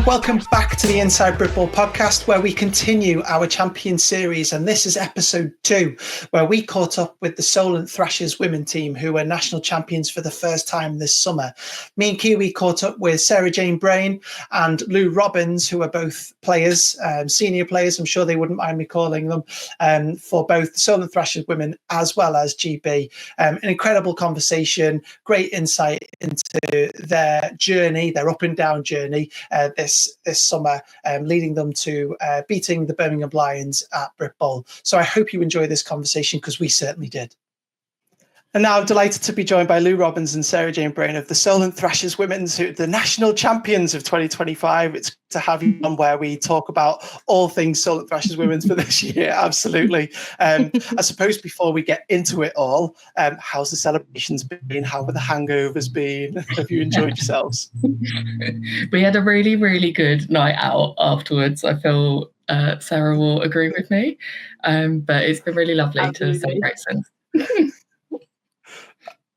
Welcome back to the Inside Britball podcast, where we continue our champion series. And this is episode 2, where we caught up with the Solent Thrashers women team, who were national champions for the first time this summer. Me and Kiwi caught up with Sarah Jane Brain and Lou Robbins, who are both players, senior players, I'm sure they wouldn't mind me calling them, for both the Solent Thrashers women as well as GB. An incredible conversation, great insight into their journey, their up and down journey this summer, leading them to beating the Birmingham Lions at Britball. So I hope you enjoy this conversation, because we certainly did. And now I'm delighted to be joined by Lou Robbins and Sarah Jane Brain of the Solent Thrashers Women's, who the national champions of 2025. It's good to have you on, where we talk about all things Solent Thrashers Women's for this year. Absolutely. I suppose before we get into it all, how's the celebrations been? How have the hangovers been? Have you enjoyed yourselves? We had a really, really good night out afterwards. I feel Sarah will agree with me, but it's been really lovely to celebrate since.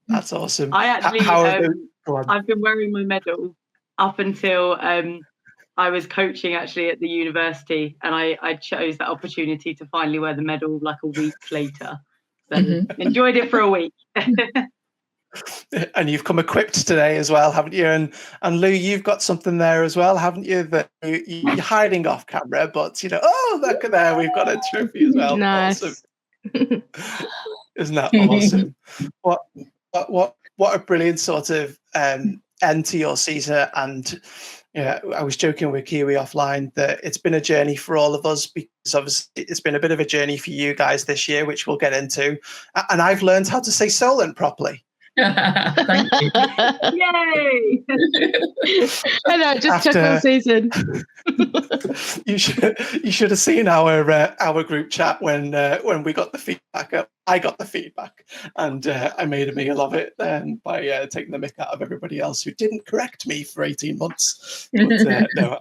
That's awesome. I actually, I've been wearing my medal up until I was coaching actually at the university, and I chose that opportunity to finally wear the medal like a week later. So enjoyed it for a week. And you've come equipped today as well, haven't you? And Lou, you've got something there as well, haven't you? That you're hiding off camera, but oh, look at there, we've got a trophy as well. Nice. Awesome. Isn't that awesome? What a brilliant sort of end to your season. And I was joking with Kiwi offline that it's been a journey for all of us, because obviously it's been a bit of a journey for you guys this year, which we'll get into. And I've learned how to say Solent properly. Thank you. Yay! I know, just took one season. You should have seen our group chat when we got the feedback. I got the feedback, and I made a meal of it by taking the mick out of everybody else who didn't correct me for 18 months. But no,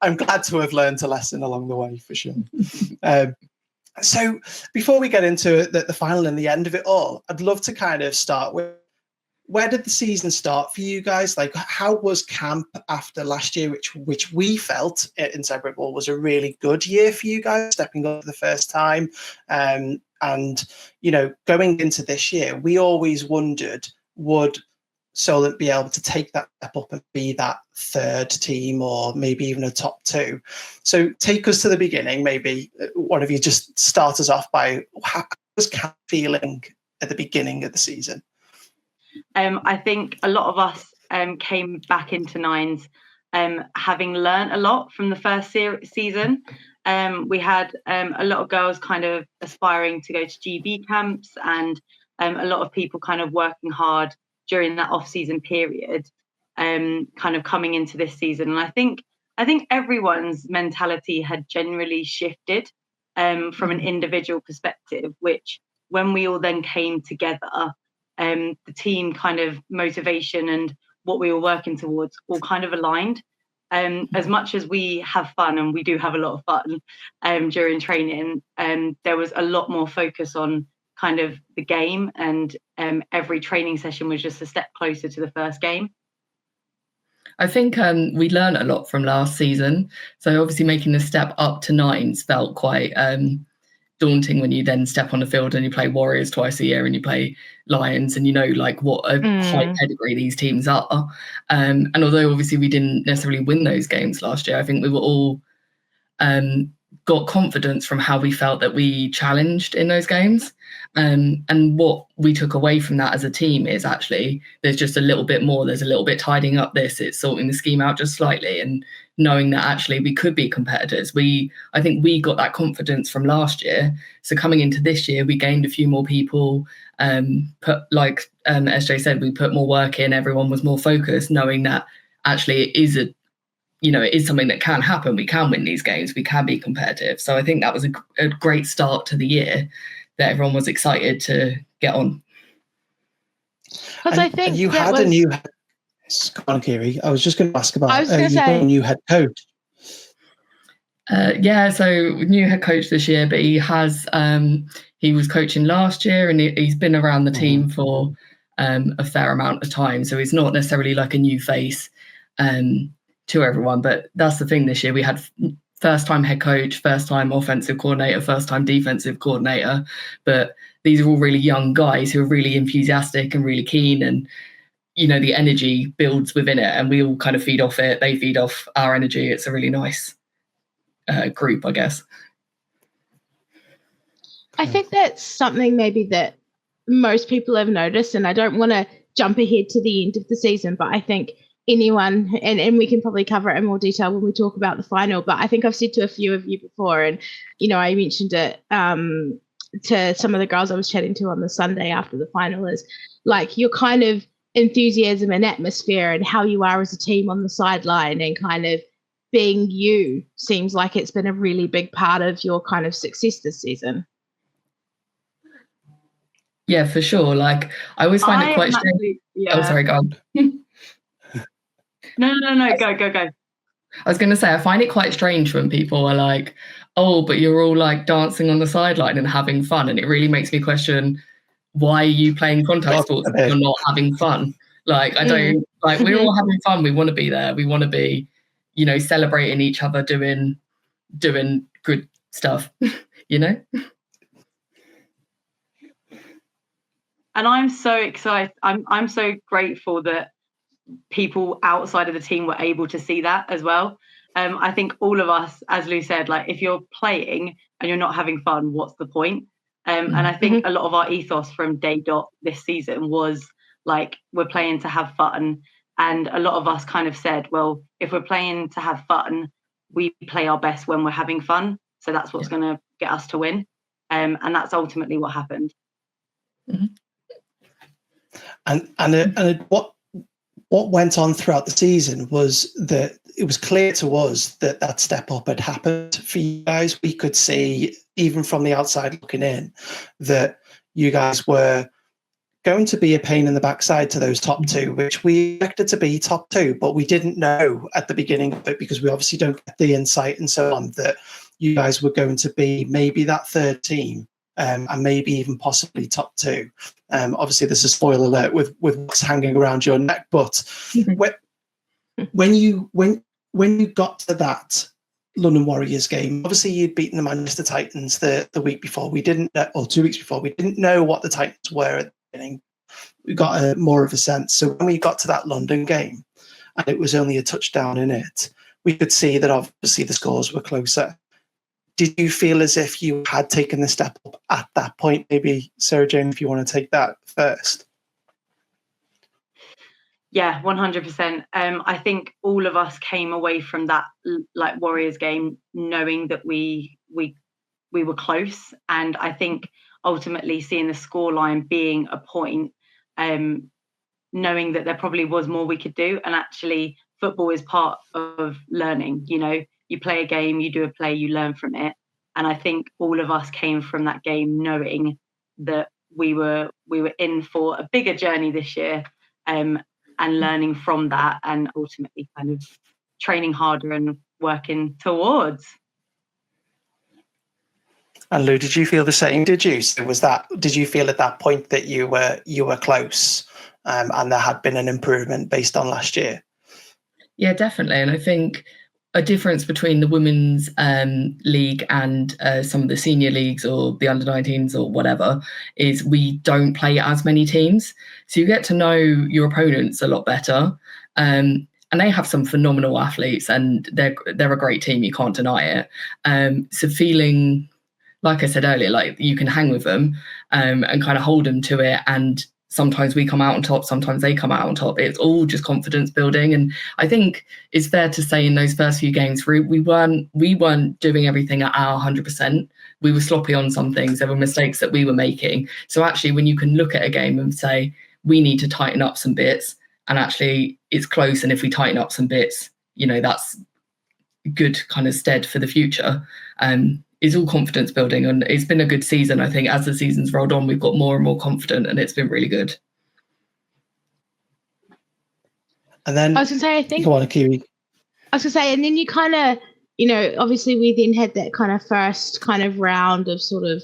I'm glad to have learned a lesson along the way, for sure. So before we get into the final and the end of it all, I'd love to kind of start with, where did the season start for you guys? Like, how was camp after last year, which we felt Inside Britball was a really good year for you guys, stepping up for the first time. And, going into this year, we always wondered, would Solent be able to take that step up and be that third team, or maybe even a top 2? So take us to the beginning. Maybe one of you just start us off by, how was camp feeling at the beginning of the season? I think a lot of us came back into nines having learnt a lot from the first season. We had a lot of girls kind of aspiring to go to GB camps, and a lot of people kind of working hard during that off-season period, kind of coming into this season. And I think everyone's mentality had generally shifted from an individual perspective, which when we all then came together, the team kind of motivation and what we were working towards all kind of aligned. As much as we have fun, and we do have a lot of fun during training, there was a lot more focus on kind of the game, and every training session was just a step closer to the first game. I think we learned a lot from last season. So obviously making the step up to nines felt quite daunting when you then step on the field and you play Warriors twice a year and you play Lions, and what a high pedigree these teams are. And although obviously we didn't necessarily win those games last year, I think we were all got confidence from how we felt that we challenged in those games. And what we took away from that as a team is actually there's just a little bit more. There's a little bit tidying up this. It's sorting the scheme out just slightly and knowing that actually we could be competitors. I think we got that confidence from last year. So coming into this year, we gained a few more people. SJ said, we put more work in. Everyone was more focused, knowing that actually it is it is something that can happen. We can win these games. We can be competitive. So I think that was a great start to the year, that everyone was excited to get on. Because I think you had a new. Come on, Kiwi. I was just going to ask about. A new head coach. So new head coach this year, but he was coaching last year, and he's been around the team for a fair amount of time. So he's not necessarily like a new face. to everyone. But that's the thing this year. We had first time head coach, first time offensive coordinator, first time defensive coordinator. But these are all really young guys who are really enthusiastic and really keen, and the energy builds within it, and we all kind of feed off it. They feed off our energy. It's a really nice group, I guess. I think that's something maybe that most people have noticed, and I don't want to jump ahead to the end of the season, but I think anyone, and we can probably cover it in more detail when we talk about the final, but I think I've said to a few of you before, and I mentioned it to some of the girls I was chatting to on the Sunday after the final, is like your kind of enthusiasm and atmosphere and how you are as a team on the sideline and kind of being you seems like it's been a really big part of your kind of success this season. Yeah, for sure. Like, I always find it quite strange. Yeah. Oh, sorry, go on. No, go. I was going to say, I find it quite strange when people are like, oh, but you're all like dancing on the sideline and having fun. And it really makes me question, why are you playing contact sports if you're not having fun? Like, I don't, like, we're all having fun. We want to be there. We want to be, celebrating each other, doing good stuff, And I'm so excited. I'm so grateful that people outside of the team were able to see that as well. I think all of us, as Lou said, like, if you're playing and you're not having fun, what's the point? And I think a lot of our ethos from day dot this season was like, we're playing to have fun. And a lot of us kind of said, well, if we're playing to have fun, we play our best when we're having fun. So that's what's going to get us to win. And that's ultimately what happened. Mm-hmm. And what went on throughout the season was that it was clear to us that step up had happened for you guys. We could see, even from the outside looking in, that you guys were going to be a pain in the backside to those top two, which we expected to be top two, but we didn't know at the beginning of it, because we obviously don't get the insight and so on, that you guys were going to be maybe that third team. And maybe even possibly top two. Obviously, there's a spoiler alert with what's hanging around your neck. But when you got to that London Warriors game, obviously you'd beaten the Manchester Titans the week before. We didn't, or 2 weeks before, we didn't know what the Titans were at the beginning. We got more of a sense. So when we got to that London game, and it was only a touchdown in it, we could see that obviously the scores were closer. Did you feel as if you had taken the step up at that point? Maybe Sarah Jane, if you want to take that first. Yeah, 100%. I think all of us came away from that like Warriors game knowing that we were close, and I think ultimately seeing the scoreline being a point, knowing that there probably was more we could do, and actually football is part of learning. You play a game, you do a play, you learn from it. And I think all of us came from that game knowing that we were in for a bigger journey this year, and learning from that, and ultimately kind of training harder and working towards. And Lou, did you feel the same? Did you? So did you feel at that point that you were close, and there had been an improvement based on last year? Yeah, definitely. And I think a difference between the women's league and some of the senior leagues or the under-19s or whatever is we don't play as many teams. So you get to know your opponents a lot better. And they have some phenomenal athletes, and they're a great team. You can't deny it. So feeling, like I said earlier, like you can hang with them and kind of hold them to it, and sometimes we come out on top, sometimes they come out on top. It's all just confidence building. And I think it's fair to say in those first few games, we weren't doing everything at our 100%. We were sloppy on some things. There were mistakes that we were making. So actually, when you can look at a game and say, we need to tighten up some bits, and actually it's close, and if we tighten up some bits, that's good kind of stead for the future. Is all confidence building, and it's been a good season. I think as the season's rolled on, we've got more and more confident, and it's been really good. And then I was going to say, I think, go on, Kiwi. I was going to say, and then you kind of, obviously we then had that kind of first kind of round of sort of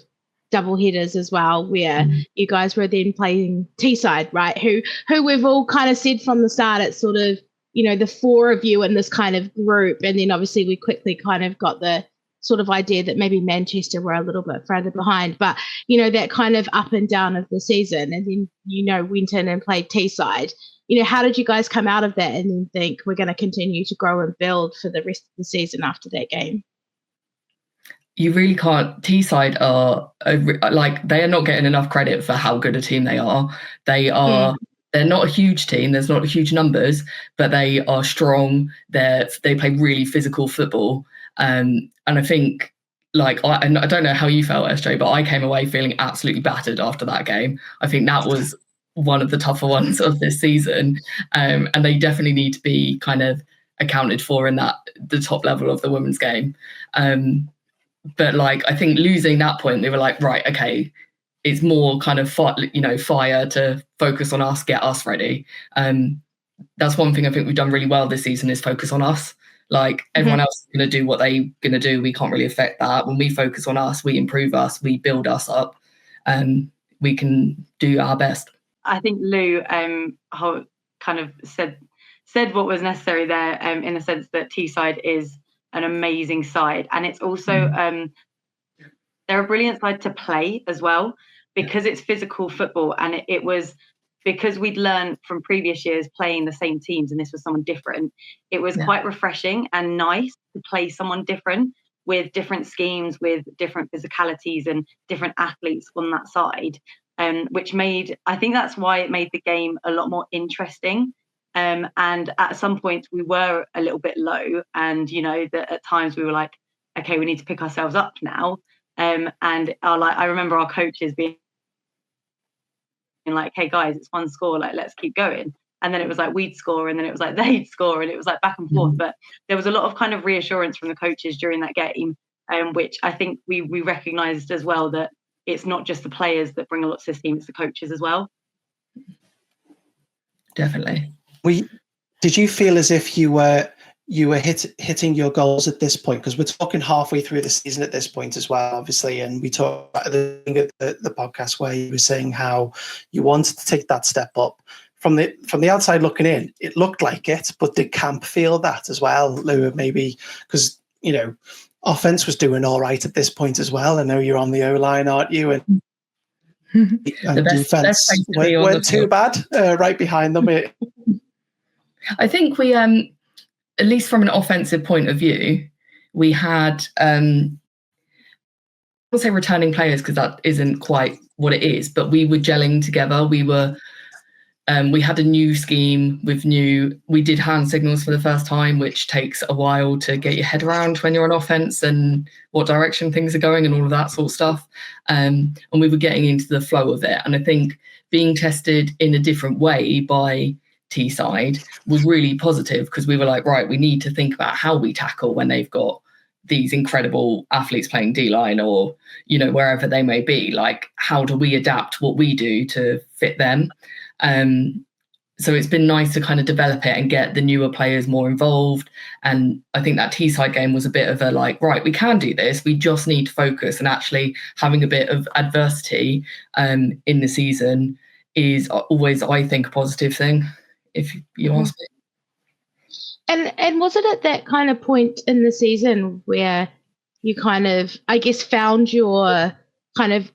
double headers as well, where you guys were then playing Teesside, right? Who we've all kind of said from the start, it's sort of the four of you in this kind of group. And then obviously we quickly kind of got the sort of idea that maybe Manchester were a little bit further behind, but that kind of up and down of the season, and then went in and played Teesside. How did you guys come out of that and then think we're going to continue to grow and build for the rest of the season after that game? You really can't. Teesside are they are not getting enough credit for how good a team they are. They are. They're not a huge team. There's not huge numbers, but they are strong. They play really physical football. And I think, I don't know how you felt, SJ, but I came away feeling absolutely battered after that game. I think that was one of the tougher ones of this season. And they definitely need to be kind of accounted for in the top level of the women's game. But I think losing that point, we were like, right, okay, it's more kind of fire to focus on us, get us ready. That's one thing I think we've done really well this season is focus on us. Everyone else is going to do what they're going to do. We can't really affect that. When we focus on us, we improve us, we build us up, and we can do our best. I think Lou kind of said what was necessary there, in the sense that Teesside is an amazing side, and it's also they're a brilliant side to play as well, because it's physical football, and it was because we'd learned from previous years playing the same teams, and this was someone different. It was quite refreshing and nice to play someone different with different schemes, with different physicalities and different athletes on that side, which I think that's why it made the game a lot more interesting. And at some points we were a little bit low, and that at times we were like, okay, we need to pick ourselves up now. And I remember our coaches being like, hey guys, it's one score, let's keep going. And then it was like we'd score, and then it was like they'd score, and it was like back and forth. But there was a lot of kind of reassurance from the coaches during that game, which I think we recognised as well, that it's not just the players that bring a lot to this team, it's the coaches as well. Definitely. Did you feel as if you were hitting your goals at this point? Because we're talking halfway through the season at this point as well, obviously, and we talked about the podcast where you were saying how you wanted to take that step up. From the outside looking in, it looked like it, but did camp feel that as well, Lou? Maybe because offense was doing all right at this point as well. I know you're on the O-line, aren't you? And defense weren't too bad right behind them. I think we, at least from an offensive point of view, we had, I'll say returning players because that isn't quite what it is, but we were gelling together. We had a new scheme we did hand signals for the first time, which takes a while to get your head around when you're on offense and what direction things are going and all of that sort of stuff. And we were getting into the flow of it. And I think being tested in a different way by Teesside was really positive, because we were like, right, we need to think about how we tackle when they've got these incredible athletes playing D-line or, wherever they may be. Like, how do we adapt what we do to fit them? So it's been nice to kind of develop it and get the newer players more involved. And I think that Teesside game was a bit of a right, we can do this. We just need to focus, and actually having a bit of adversity in the season is always, I think, a positive thing, if you ask me. And was it at that kind of point in the season where you kind of, I guess, found your kind of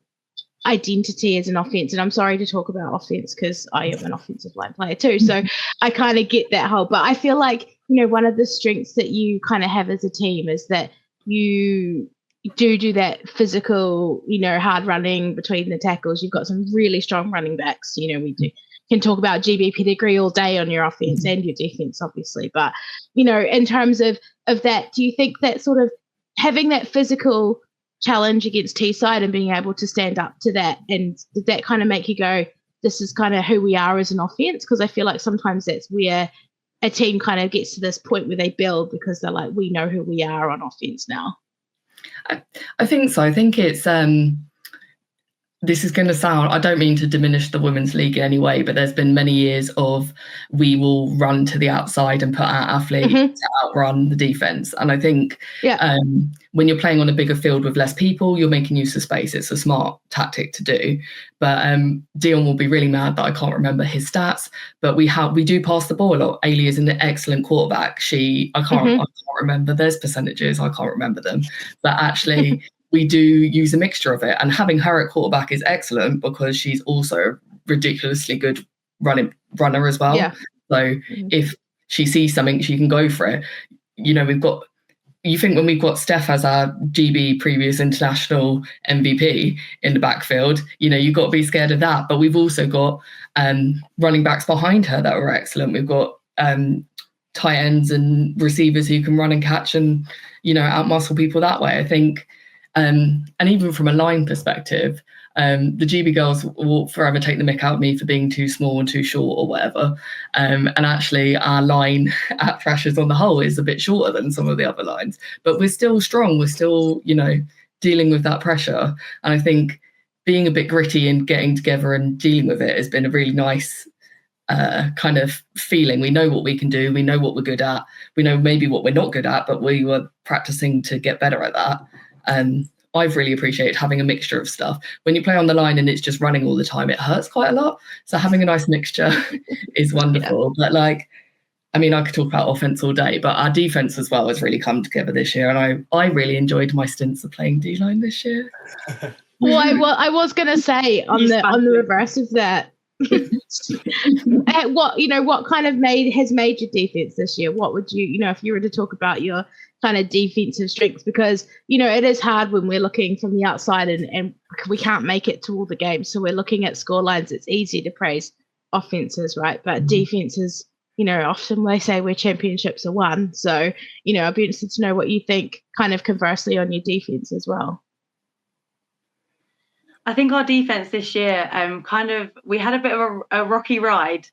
identity as an offense? And I'm sorry to talk about offense because I am an offensive line player too, so I kind of get that whole, but I feel like one of the strengths that you kind of have as a team is that you do that physical, hard running between the tackles. You've got some really strong running backs. We can talk about GB pedigree all day on your offense and your defense, obviously, but in terms of that, do you think that sort of having that physical challenge against Teesside and being able to stand up to that, and did that kind of make you go, this is kind of who we are as an offense? Because I feel like sometimes that's where a team kind of gets to this point where they build, because they're like, we know who we are on offense now. I think so. I think it's this is going to sound, I don't mean to diminish the women's league in any way, but there's been many years of we will run to the outside and put our athlete to outrun the defense. And I think when you're playing on a bigger field with less people, you're making use of space. It's a smart tactic to do. But Dion will be really mad that I can't remember his stats, but we do pass the ball a lot. Ailey is an excellent quarterback. I can't remember, there's percentages, I can't remember them. But actually, we do use a mixture of it, and having her at quarterback is excellent because she's also a ridiculously good runner as well. Yeah. So if she sees something, she can go for it. You know, you think when we've got Steph as our GB previous international MVP in the backfield, you know, you've got to be scared of that. But we've also got running backs behind her that are excellent. We've got tight ends and receivers who can run and catch and, you know, outmuscle people that way. I think. And even from a line perspective, the GB girls will forever take the mick out of me for being too small and too short or whatever. And actually, our line at Thrashers on the whole is a bit shorter than some of the other lines. But we're still strong. We're still, you know, dealing with that pressure. And I think being a bit gritty and getting together and dealing with it has been a really nice kind of feeling. We know what we can do. We know what we're good at. We know maybe what we're not good at, but we were practicing to get better at that. I've really appreciated having a mixture of stuff. When you play on the line and it's just running all the time, it hurts quite a lot. So having a nice mixture is wonderful. Yeah. But like, I mean, I could talk about offense all day, but our defense as well has really come together this year. And I really enjoyed my stints of playing D-line this year. Well, I was going to say on the reverse of that, what kind of has made your defense this year? What would you know, if you were to talk about your kind of defensive strengths, because, you know, it is hard when we're looking from the outside and we can't make it to all the games. So we're looking at score lines. It's easy to praise offenses, right? But defenses, you know, often they say where championships are won. So, you know, I'd be interested to know what you think kind of conversely on your defense as well. I think our defense this year, we had a bit of a rocky ride.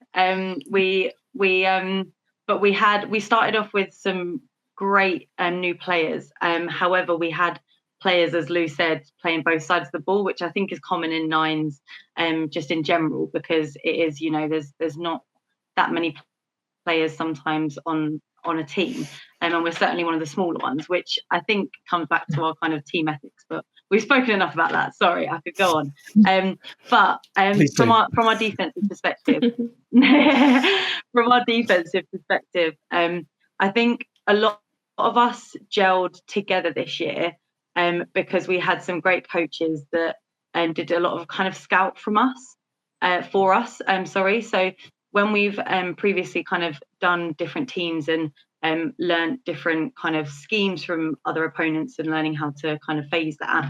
We started off with some great new players. However, we had players, as Lou said, playing both sides of the ball, which I think is common in nines, just in general, because it is, you know, there's not that many players sometimes on a team, and we're certainly one of the smaller ones, which I think comes back to our kind of team ethics. But we've spoken enough about that. Sorry, I could go on. From our defensive perspective, I think a lot of us gelled together this year because we had some great coaches that did a lot of kind of scout for us. So when we've previously kind of done different teams and learned different kind of schemes from other opponents and learning how to kind of phase that,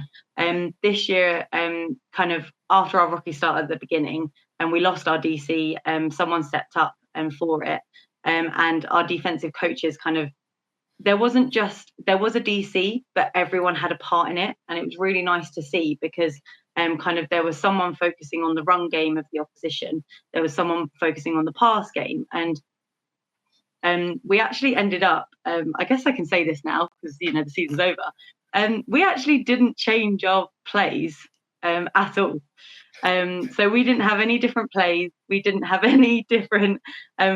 this year, kind of after our rocky start at the beginning, and we lost our DC, someone stepped up for it, and our defensive coaches kind of, there was a DC, but everyone had a part in it, and it was really nice to see because kind of there was someone focusing on the run game of the opposition, there was someone focusing on the pass game, and we actually ended up, I guess I can say this now because, you know, the season's over, we actually didn't change our plays at all. So we didn't have any different plays, we didn't have any different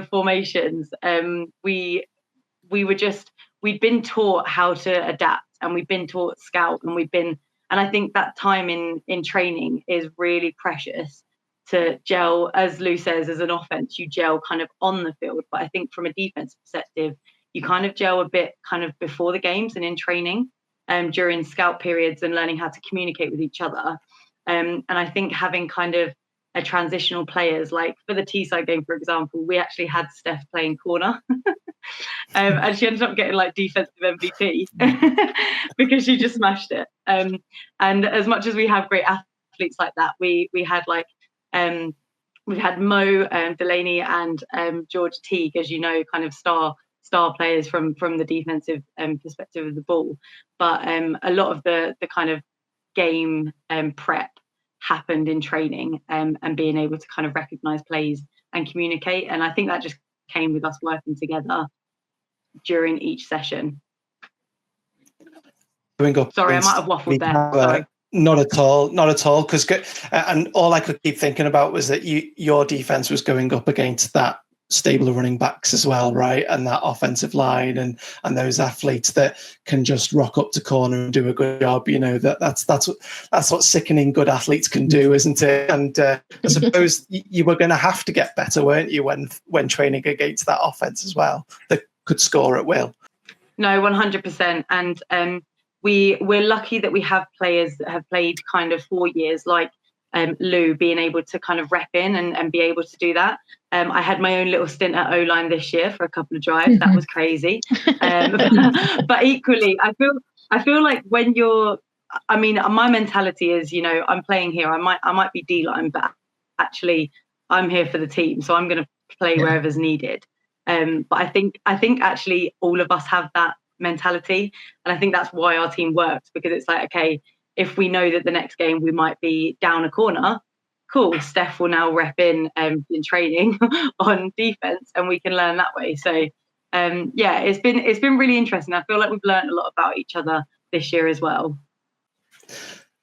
formations. We'd been taught how to adapt, and we've been taught scout, and I think that time in training is really precious to gel, as Lou says, as an offense, you gel kind of on the field. But I think from a defense perspective, you kind of gel a bit kind of before the games and in training, during scout periods and learning how to communicate with each other. And I think having kind of a transitional players, like for the Teesside game, for example, we actually had Steph playing corner. And she ended up getting like defensive MVP because she just smashed it. And as much as we have great athletes like that, we had like we had Mo Delaney and George Teague, as you know, kind of star players from the defensive perspective of the ball. But a lot of the kind of game prep happened in training, and being able to kind of recognize plays and communicate. And I think that just came with us working together during each session. Sorry, I might have waffled there. Sorry. Not at all, not at all. Because and all I could keep thinking about was that your defense was going up against that stable of running backs as well, right? And that offensive line and those athletes that can just rock up to corner and do a good job. You know, that's what sickening good athletes can do, isn't it? And I suppose you were going to have to get better, weren't you, when training against that offense as well that could score at will? No, 100%. And we're lucky that we have players that have played kind of 4 years, like Lou, being able to kind of rep in and be able to do that. I had my own little stint at O-line this year for a couple of drives. That was crazy. But equally, I feel like when my mentality is, you know, I'm playing here. I might be D-line, but actually I'm here for the team. So I'm going to play wherever's needed. But I think actually all of us have that mentality. And I think that's why our team works, because it's like, okay, if we know that the next game we might be down a corner, cool, Steph will now rep in training on defense, and we can learn that way. So it's been really interesting. I feel like we've learned a lot about each other this year as well.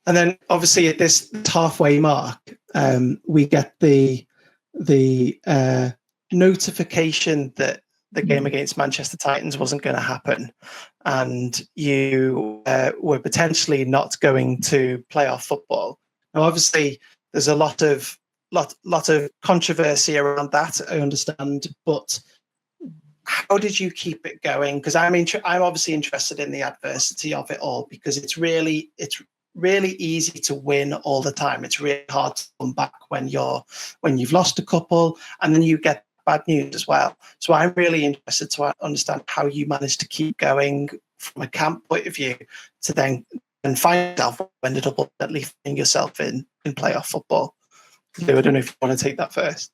And then obviously at this halfway mark, we get the notification that the game against Manchester Titans wasn't going to happen, and you were potentially not going to play off football. Now, obviously, there's a lot of controversy around that, I understand, but how did you keep it going? Because I'm obviously interested in the adversity of it all, because it's really easy to win all the time. It's really hard to come back when you've lost a couple, and then you get bad news as well. So I'm really interested to understand how you managed to keep going from a camp point of view to then find yourself ended up ultimately finding yourself in playoff football. Lou, I don't know if you want to take that first.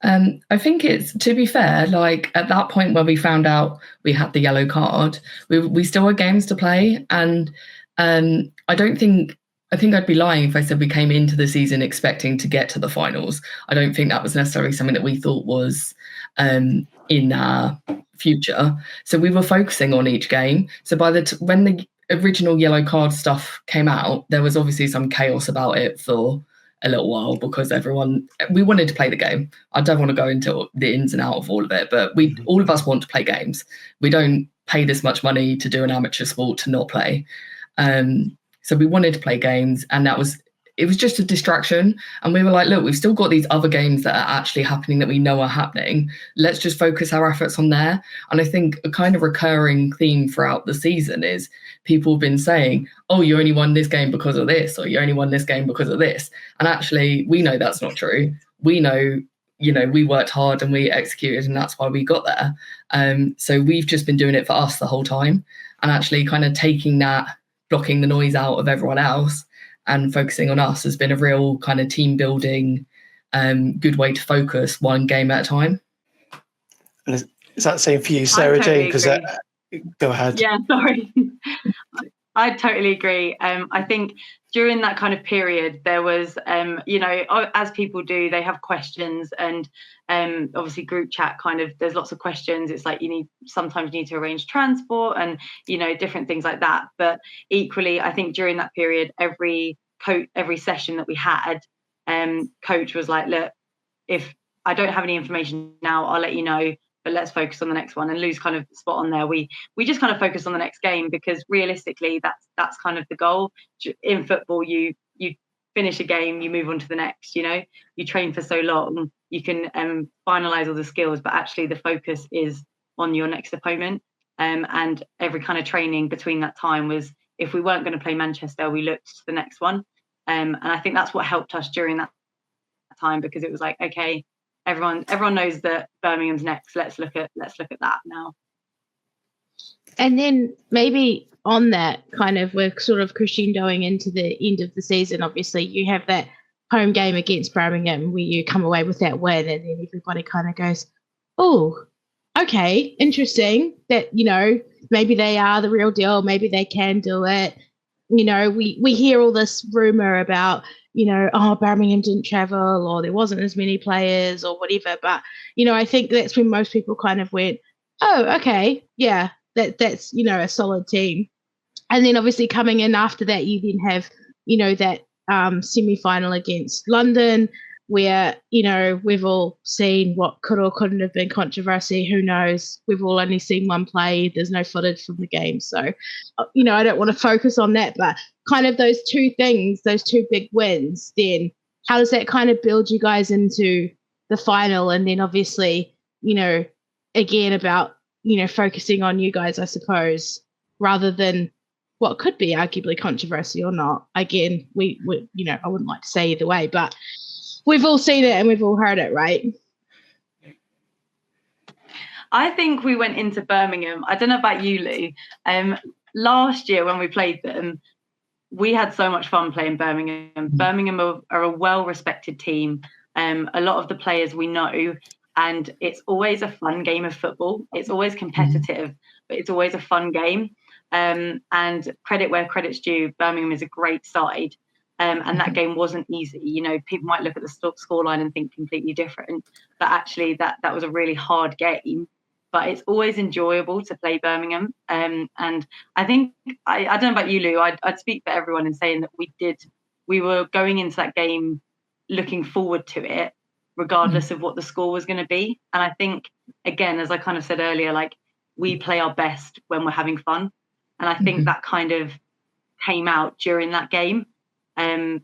I think it's, to be fair, like at that point where we found out we had the yellow card, we still had games to play, and I think I'd be lying if I said we came into the season expecting to get to the finals. I don't think that was necessarily something that we thought was in our future. So we were focusing on each game. So when the original yellow card stuff came out, there was obviously some chaos about it for a little while, because we wanted to play the game. I don't want to go into the ins and out of all of it, but all of us want to play games. We don't pay this much money to do an amateur sport to not play. So we wanted to play games, and it was just a distraction. And we were like, look, we've still got these other games that are actually happening that we know are happening. Let's just focus our efforts on there. And I think a kind of recurring theme throughout the season is people have been saying, oh, you only won this game because of this, or you only won this game because of this. And actually, we know that's not true. We know, you know, we worked hard and we executed, and that's why we got there. So we've just been doing it for us the whole time, and actually kind of taking that, blocking the noise out of everyone else and focusing on us has been a real kind of team building, good way to focus one game at a time. And is that the same for you, Sarah Jane? Because go ahead. Yeah, sorry. I totally agree. I think during that kind of period, there was, as people do, they have questions, and obviously group chat there's lots of questions. It's like sometimes you need to arrange transport and, different things like that. But equally, I think during that period, every session that we had, coach was like, look, if I don't have any information now, I'll let you know, but let's focus on the next one. And Lou's kind of spot on there. We just kind of focus on the next game, because realistically, that's kind of the goal. In football, you finish a game, you move on to the next. You train for so long, you can finalize all the skills, but actually the focus is on your next opponent. And every kind of training between that time was, if we weren't going to play Manchester, we looked to the next one. And I think that's what helped us during that time, because it was like, okay, everyone knows that Birmingham's next. Let's look at that now. And then maybe on that kind of, we're sort of crescendoing into the end of the season. Obviously, you have that home game against Birmingham where you come away with that win, and then everybody kind of goes, oh, okay, interesting that, maybe they are the real deal. Maybe they can do it. We hear all this rumor about, Birmingham didn't travel, or there wasn't as many players or whatever. But, I think that's when most people kind of went, oh, okay, yeah, that's, a solid team. And then obviously coming in after that, you then have, that semi-final against London, where, we've all seen what could or couldn't have been controversy. Who knows? We've all only seen one play. There's no footage from the game. So, I don't want to focus on that, but kind of those two things, those two big wins, then how does that kind of build you guys into the final? And then obviously, again about, focusing on you guys, I suppose, rather than what could be arguably controversy or not. Again, we I wouldn't like to say either way, but we've all seen it and we've all heard it, right? I think we went into Birmingham. I don't know about you, Lou. Last year when we played them, we had so much fun playing Birmingham. Birmingham are a well-respected team. A lot of the players we know, and it's always a fun game of football. It's always competitive, but it's always a fun game. And credit where credit's due, Birmingham is a great side. And that game wasn't easy. People might look at the scoreline and think completely different, but actually that was a really hard game. But it's always enjoyable to play Birmingham. And I think, I don't know about you, Lou, I'd speak for everyone in saying that we were going into that game looking forward to it, regardless of what the score was going to be. And I think, again, as I kind of said earlier, like, we play our best when we're having fun. And I think that kind of came out during that game,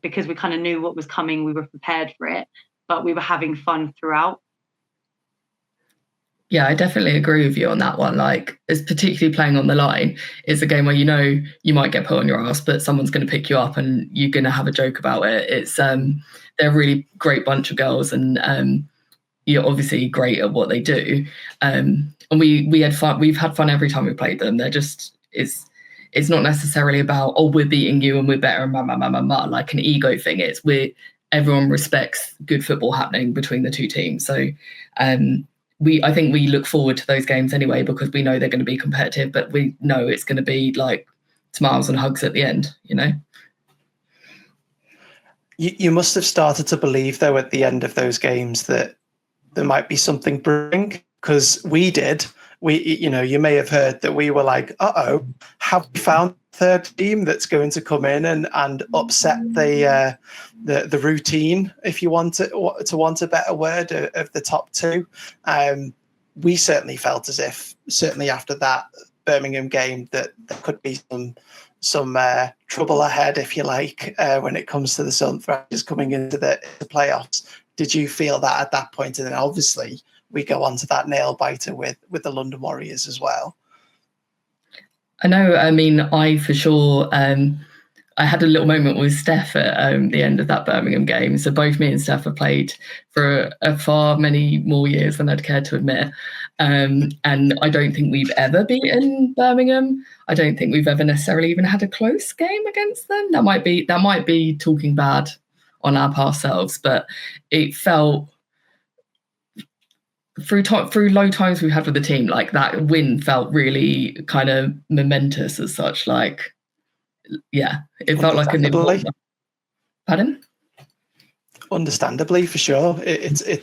because we kind of knew what was coming. We were prepared for it, but we were having fun throughout. Yeah, I definitely agree with you on that one. Like, it's particularly playing on the line. It's a game where you might get put on your ass, but someone's going to pick you up and you're going to have a joke about it. It's they're a really great bunch of girls, and you're obviously great at what they do. And we had fun. We've had fun every time we played them. They're just it's not necessarily about, oh, we're beating you and we're better and like an ego thing. It's everyone respects good football happening between the two teams. So I think we look forward to those games anyway, because we know they're going to be competitive, but we know it's going to be like smiles and hugs at the end, You must have started to believe, though, at the end of those games that there might be something brewing, because we did. You may have heard that we were like, uh-oh, have we found a third team that's going to come in and upset the routine, if you want a better word, of the top two. We certainly felt as if, certainly after that Birmingham game, that there could be some trouble ahead, if you like, when it comes to the Solent Thrashers coming into the playoffs. Did you feel that at that point? And then obviously we go on to that nail biter with the London Warriors as well. I know. I mean, I for sure. I had a little moment with Steph at the end of that Birmingham game. So both me and Steph have played for a far many more years than I'd care to admit. And I don't think we've ever beaten Birmingham. I don't think we've ever necessarily even had a close game against them. That might be talking bad on our past selves, but it felt through low times we've had with the team, like that win felt really kind of momentous as such. Like, yeah, it felt like an important. Pardon? Understandably, for sure.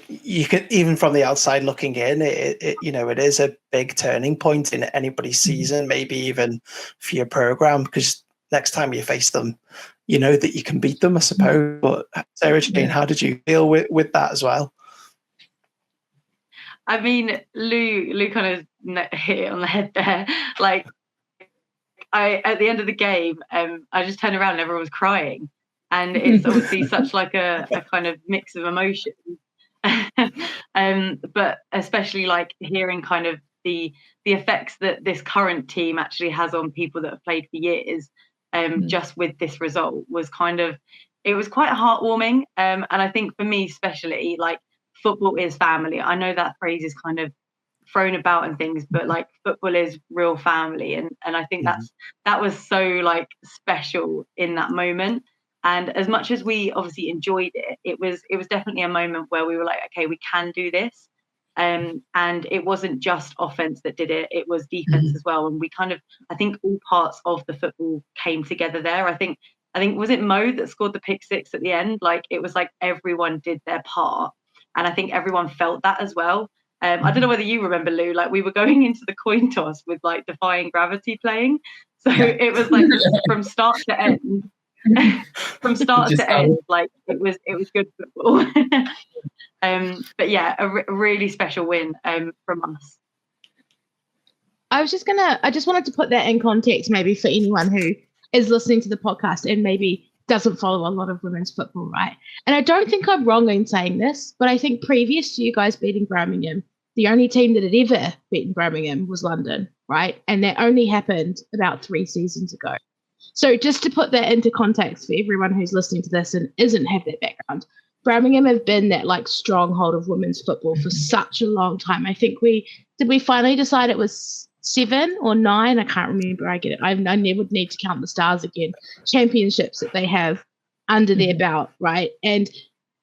You can, even from the outside looking in, it is a big turning point in anybody's season, maybe even for your program, because next time you face them, you know that you can beat them, I suppose. But Sarah Jane, how did you deal with that as well? I mean, Lou kind of hit it on the head there. Like, at the end of the game, I just turned around and everyone was crying. And it's obviously such like a kind of mix of emotions. But especially like hearing kind of the effects that this current team actually has on people that have played for years, just with this result was it was quite heartwarming. And I think for me especially, like, football is family. I know that phrase is kind of thrown about and things, but like football is real family. And I think that was so like special in that moment. And as much as we obviously enjoyed it, it was definitely a moment where we were like, okay, we can do this. And it wasn't just offense that did it, it was defense as well. And we I think all parts of the football came together there. I think was it Mo that scored the pick six at the end? Like, it was like everyone did their part. And I think everyone felt that as well. I don't know whether you remember, Lou, like we were going into the coin toss with like Defying Gravity playing. So it was like from start to end. From start to end, like it was good football. But yeah, a really special win from us. I just wanted to put that in context, maybe for anyone who is listening to the podcast and maybe doesn't follow a lot of women's football, right? And I don't think I'm wrong in saying this, but I think previous to you guys beating Birmingham, the only team that had ever beaten Birmingham was London, right? And that only happened about 3 seasons ago. So just to put that into context for everyone who's listening to this and isn't have that background, Birmingham have been that like stronghold of women's football for such a long time. I think we finally decide it was 7 or 9. I can't remember. I get it. I never need to count the stars again. Championships that they have under their belt, right? And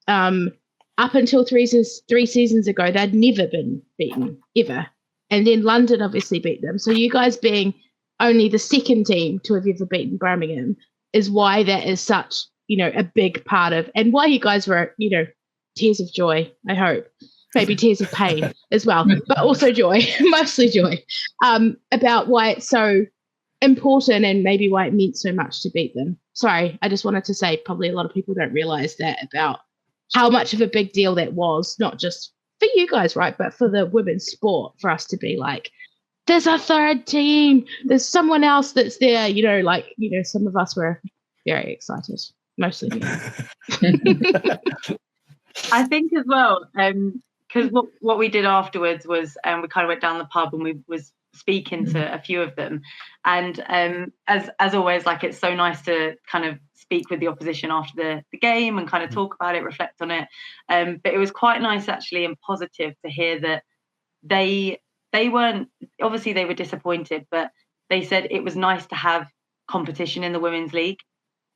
up until 3 seasons ago, they'd never been beaten ever. And then London obviously beat them. So you guys being only the second team to have ever beaten Birmingham is why that is such, a big part of, and why you guys were, tears of joy, I hope. Maybe tears of pain as well, but also joy, mostly joy, about why it's so important and maybe why it meant so much to beat them. Sorry, I just wanted to say probably a lot of people don't realise that about how much of a big deal that was, not just for you guys, right, but for the women's sport, for us to be like, there's a third team, there's someone else that's there, some of us were very excited, mostly me. I think as well, because what we did afterwards was we kind of went down the pub and we was speaking to a few of them, and as always, like it's so nice to kind of speak with the opposition after the game and kind of talk about it, reflect on it, but it was quite nice actually and positive to hear that they weren't, obviously they were disappointed, but they said it was nice to have competition in the women's league,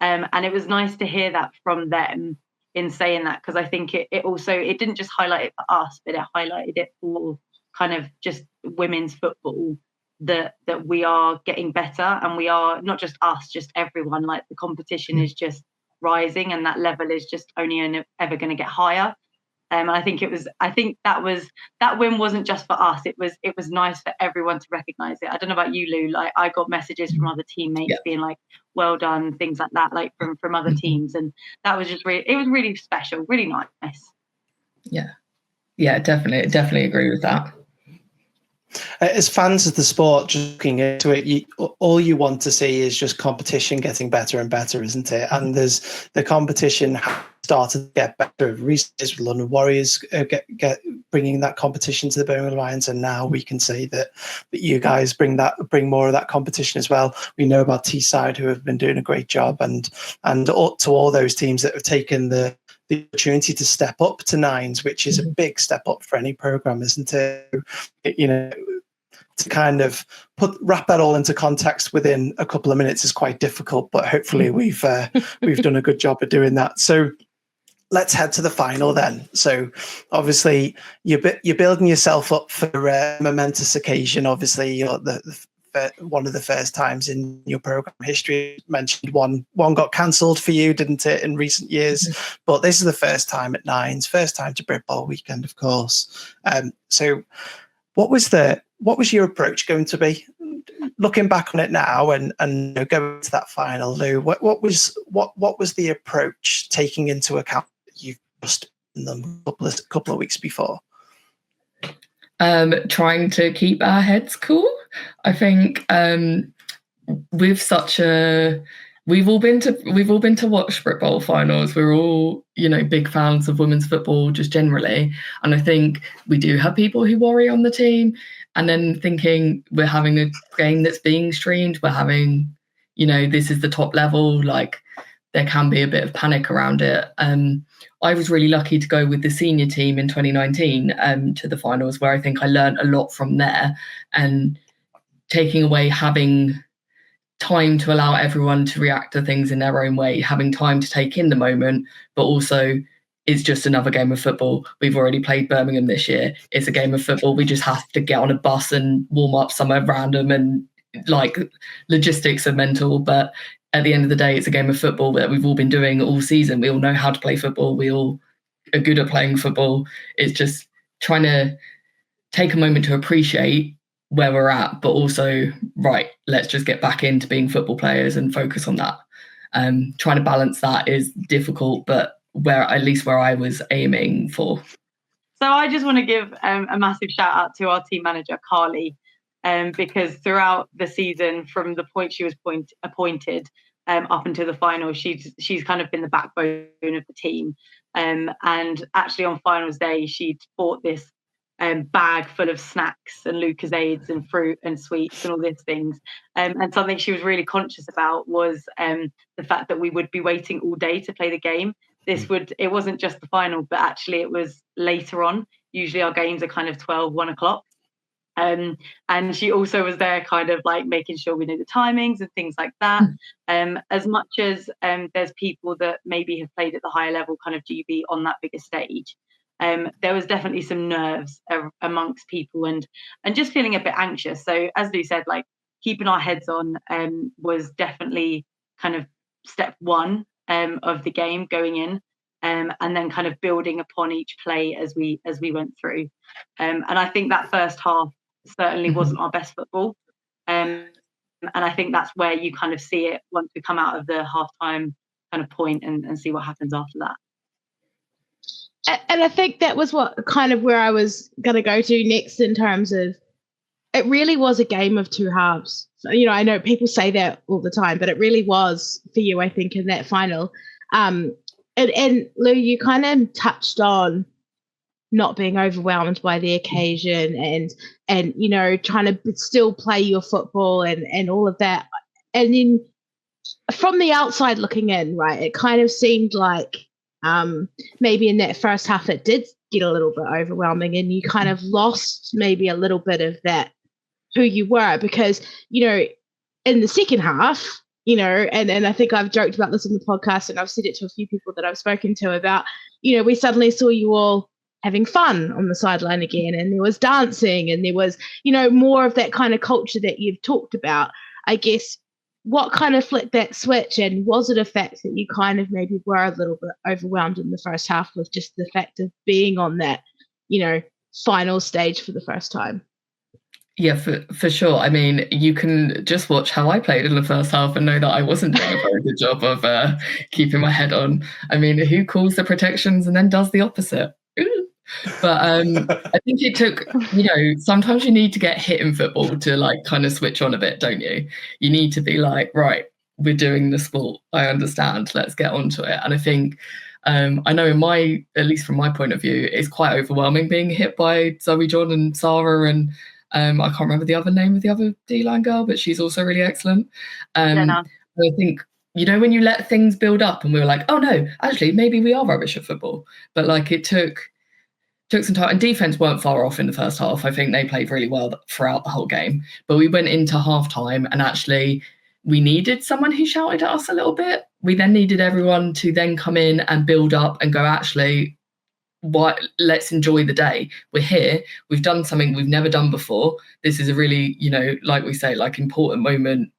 and it was nice to hear that from them in saying that, because I think it also, it didn't just highlight it for us, but it highlighted it for kind of just women's football, that we are getting better, and we are not just us, just everyone, like the competition is just rising, and that level is just only ever going to get higher. And I think that win wasn't just for us. It was nice for everyone to recognise it. I don't know about you, Lou. Like I got messages from other teammates being like, "Well done," things like that, like from other teams, and that was just it was really special, really nice. Yeah, definitely agree with that. As fans of the sport, just looking into it, all you want to see is just competition getting better and better, isn't it? And there's the competition started to get better recently with London Warriors bringing that competition to the Birmingham Lions, and now we can say that you guys bring more of that competition as well. We know about Teesside, who have been doing a great job, and to all those teams that have taken the opportunity to step up to nines, which is a big step up for any program, isn't it? To kind of wrap that all into context within a couple of minutes is quite difficult, but hopefully we've done a good job of doing that. So let's head to the final then. So obviously you're building yourself up for a momentous occasion. Obviously you're one of the first times in your program history. You mentioned one got cancelled for you, didn't it, in recent years? But this is the first time at nines, first time to Brit Bowl weekend, of course. So what was your approach going to be, looking back on it now and going to that final, Lou? What was the approach, taking into account that you've just in them a couple of weeks before? Trying to keep our heads cool. I think we've all been to watch Brit Bowl finals. We're all big fans of women's football just generally, and I think we do have people who worry on the team, and then thinking we're having a game that's being streamed, we're having this is the top level, like there can be a bit of panic around it. I was really lucky to go with the senior team in 2019 to the finals, where I think I learned a lot from there, and taking away having time to allow everyone to react to things in their own way, having time to take in the moment, but also it's just another game of football. We've already played Birmingham this year. It's a game of football. We just have to get on a bus and warm up somewhere random, and like logistics are mental, but at the end of the day, it's a game of football that we've all been doing all season. We all know how to play football. We all are good at playing football. It's just trying to take a moment to appreciate where we're at, but also, right, let's just get back into being football players and focus on that. Trying to balance that is difficult, but at least where I was aiming for. So I just want to give a massive shout out to our team manager, Carly, because throughout the season, from the point she was appointed up until the final, she's kind of been the backbone of the team. And actually on finals day, she'd bought this bag full of snacks and Lucozades and fruit and sweets and all these things. And something she was really conscious about was the fact that we would be waiting all day to play the game. It wasn't just the final, but actually it was later on. Usually our games are kind of 12, 1 o'clock. And she also was there kind of like making sure we know the timings and things like that. As much as there's people that maybe have played at the higher level kind of GB on that bigger stage, there was definitely some nerves amongst people and just feeling a bit anxious. So as Lou said, like keeping our heads on was definitely kind of step one of the game going in, and then kind of building upon each play as we went through. And I think that first half certainly wasn't our best football. And I think that's where you kind of see it once we come out of the halftime kind of point and see what happens after that. And I think that was what kind of where I was going to go to next in terms of it really was a game of two halves. So, you know, I know people say that all the time, but it really was for you, I think, in that final. And Lou, you kind of touched on not being overwhelmed by the occasion and you know, trying to still play your football and all of that. And then from the outside looking in, right, it kind of seemed like maybe in that first half it did get a little bit overwhelming and you kind of lost maybe a little bit of that who you were, because, you know, in the second half, you know, and I think I've joked about this in the podcast and I've said it to a few people that I've spoken to about, you know, we suddenly saw you all having fun on the sideline again, and there was dancing and there was, you know, more of that kind of culture that you've talked about. I guess what kind of flicked that switch, and was it a fact that you kind of maybe were a little bit overwhelmed in the first half with just the fact of being on that, you know, final stage for the first time? Yeah, for sure. I mean, you can just watch how I played in the first half and know that I wasn't doing a very good job of keeping my head on. I mean, who calls the protections and then does the opposite? But I think it took, you know, sometimes you need to get hit in football to like kind of switch on a bit, don't you? You need to be like, right, we're doing the sport. I understand. Let's get onto it. And I think, I know at least from my point of view, it's quite overwhelming being hit by Zoe John and Sarah and I can't remember the other name of the other D-line girl, but she's also really excellent. I think, you know, when you let things build up and we were like, oh no, actually, maybe we are rubbish at football. But like it took some time, and defense weren't far off in the first half. I think they played really well throughout the whole game. But we went into halftime and actually we needed someone who shouted at us a little bit. We then needed everyone to then come in and build up and go, actually, let's enjoy the day. We're here. We've done something we've never done before. This is a really, you know, like we say, like important moment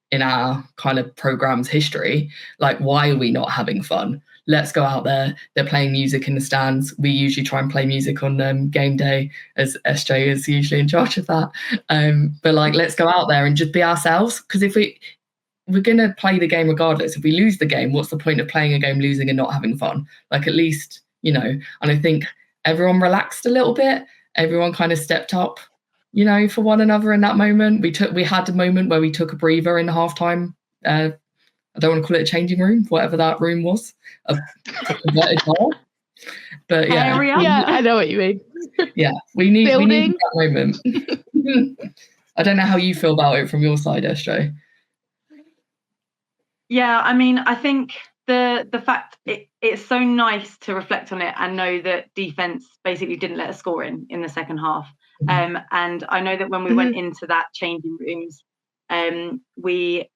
in our kind of program's history. Like, why are we not having fun? Let's go out there. They're playing music in the stands. We usually try and play music on game day, as SJ is usually in charge of that. But like, let's go out there and just be ourselves. Because if we're going to play the game regardless. If we lose the game, what's the point of playing a game, losing and not having fun? Like, at least, you know, and I think everyone relaxed a little bit. Everyone kind of stepped up, you know, for one another in that moment. We had a moment where we took a breather in halftime. I don't want to call it a changing room, whatever that room was, a converted bar. But yeah, yeah, I know what you mean. Yeah, we need that moment. I don't know how you feel about it from your side, SJ. Yeah, I mean, I think the fact it's so nice to reflect on it and know that defense basically didn't let us score in the second half. And I know that when we went into that changing rooms, we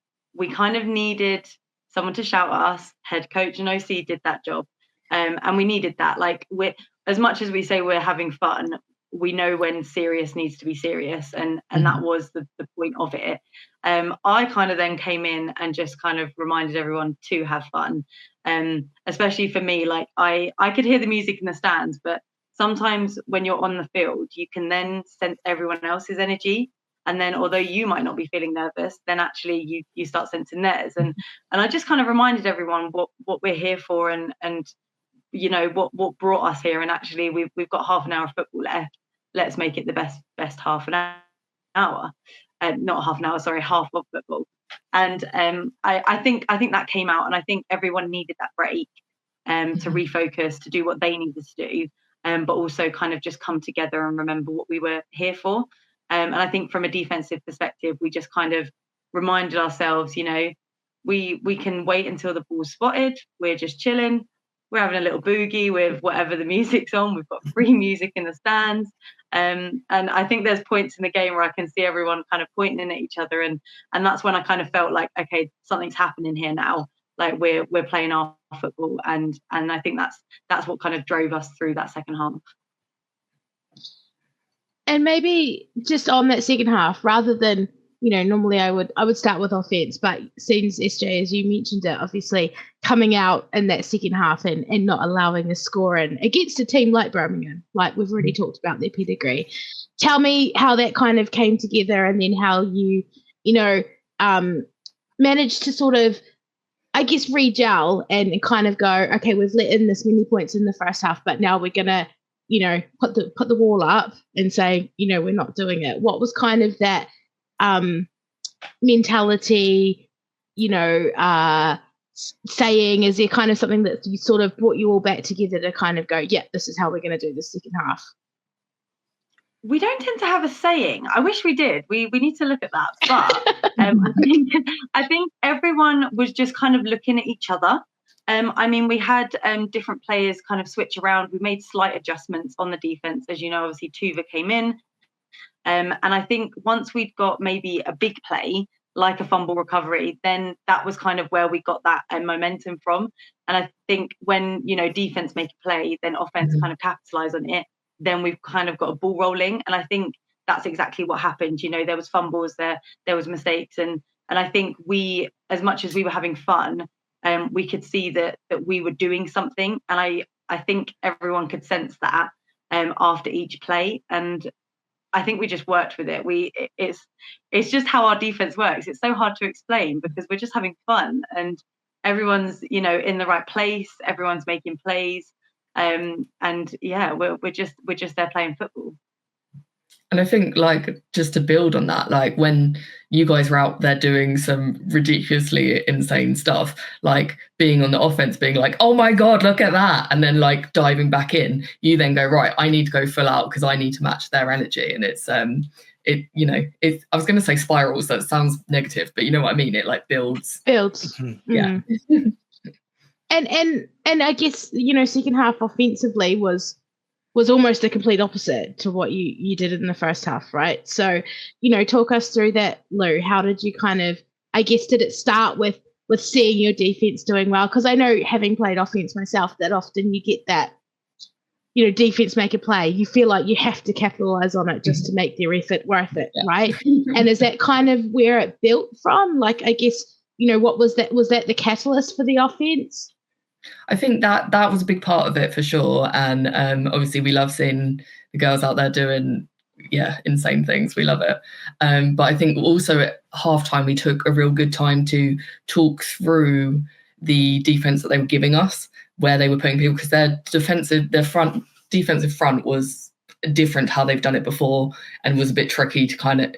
kind of needed someone to shout at us. Head coach and OC did that job, and we needed that. Like, as much as we say we're having fun, we know when serious needs to be serious, and that was the point of it. I kind of then came in and just kind of reminded everyone to have fun, especially for me. Like, I could hear the music in the stands, but sometimes when you're on the field, you can then sense everyone else's energy. And then although you might not be feeling nervous, then actually you start sensing theirs. And I just kind of reminded everyone what we're here for, and you know what brought us here. And actually we've got half an hour of football left. Let's make it the best half an hour. Not half an hour, sorry, half of football. And I think that came out, and I think everyone needed that break to refocus, to do what they needed to do, but also kind of just come together and remember what we were here for. And I think from a defensive perspective, we just kind of reminded ourselves, you know, we can wait until the ball's spotted. We're just chilling. We're having a little boogie with whatever the music's on. We've got free music in the stands. And I think there's points in the game where I can see everyone kind of pointing at each other. And that's when I kind of felt like, okay, something's happening here now. Like we're playing our football. And I think that's what kind of drove us through that second half. And maybe just on that second half, rather than, you know, normally I would start with offense, but since SJ, as you mentioned it, obviously coming out in that second half and not allowing a score in against a team like Birmingham, like we've already talked about their pedigree. Tell me how that kind of came together, and then how you managed to sort of, I guess, re-gel and kind of go, okay, we've let in this many points in the first half, but now we're gonna, you know, put the wall up and say, you know, we're not doing it. What was kind of that mentality, you know, saying? Is there kind of something that you sort of brought you all back together to kind of go, yeah, this is how we're going to do the second half? We don't tend to have a saying. I wish we did. We need to look at that. But I think everyone was just kind of looking at each other. I mean, we had different players kind of switch around. We made slight adjustments on the defense. As you know, obviously Tuva came in. And I think once we'd got maybe a big play, like a fumble recovery, then that was kind of where we got that momentum from. And I think when, you know, defense make a play, then offense kind of capitalize on it. Then we've kind of got a ball rolling. And I think that's exactly what happened. You know, there was fumbles, there was mistakes. And I think we, as much as we were having fun, we could see that we were doing something. And I think everyone could sense that after each play. And I think we just worked with it. It's just how our defense works. It's so hard to explain because we're just having fun, and everyone's, you know, in the right place. Everyone's making plays, and yeah, we're just there playing football. And I think, like, just to build on that, like when you guys were out there doing some ridiculously insane stuff, like being on the offense, being like, oh my God, look at that. And then like diving back in, you then go, right, I need to go full out because I need to match their energy. And it's, I was going to say spirals. That sounds negative, but you know what I mean? It like builds. Yeah. And I guess, you know, second half offensively was almost a complete opposite to what you did in the first half, right? So, you know, talk us through that, Lou. How did you kind of, I guess, did it start with seeing your defense doing well? Because I know, having played offense myself, that often you get that, you know, defense make a play, you feel like you have to capitalize on it just to make their effort worth it, right? And is that kind of where it built from? Like, I guess, you know, what was that? Was that the catalyst for the offense? I think that was a big part of it for sure. And obviously we love seeing the girls out there doing, insane things. We love it. But I think also at halftime, we took a real good time to talk through the defense that they were giving us, where they were putting people, because their defensive front was different how they've done it before and was a bit tricky to kind of,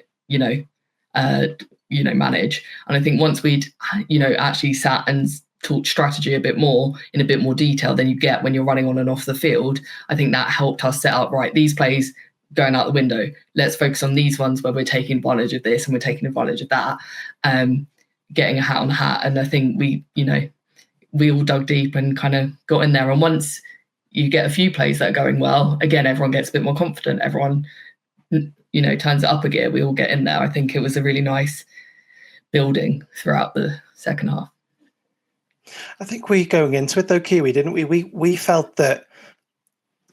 manage. And I think once we'd, actually sat and talk strategy in a bit more detail than you get when you're running on and off the field, I think that helped us set up, right, these plays going out the window, let's focus on these ones where we're taking advantage of this and we're taking advantage of that, getting a hat on hat. And I think we all dug deep and kind of got in there. And once you get a few plays that are going well, again, everyone gets a bit more confident, everyone turns it up a gear, we all get in there. I think it was a really nice building throughout the second half. I think we, going into it though, Kiwi, didn't we? We felt that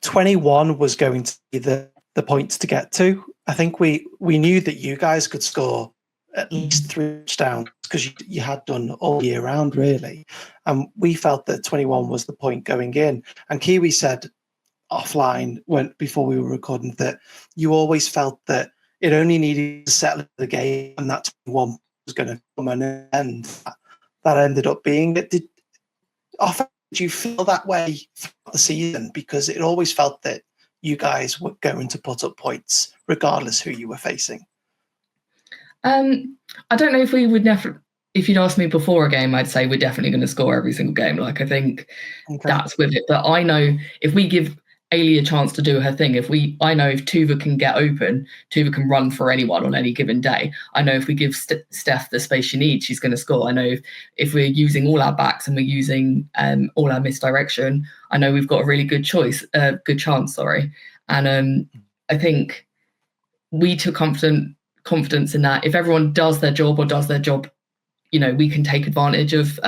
21 was going to be the points to get to. I think we knew that you guys could score at least 3 touchdowns because you had done all year round, really. And we felt that 21 was the point going in. And Kiwi said offline before we were recording that you always felt that it only needed to settle the game, and that one was going to come an end. That ended up being it. Did you feel that way throughout the season? Because it always felt that you guys were going to put up points regardless who you were facing. I don't know if we would never. If you'd asked me before a game, I'd say we're definitely going to score every single game. Like, I think that's with it. But I know if we give Ailey a chance to do her thing, I know if Tuva can get open, Tuva can run for anyone on any given day. I know if we give Steph the space she needs, she's going to score. I know if we're using all our backs and we're using all our misdirection, I know we've got a really good chance. And I think we took confidence in that. If everyone does their job, we can take advantage of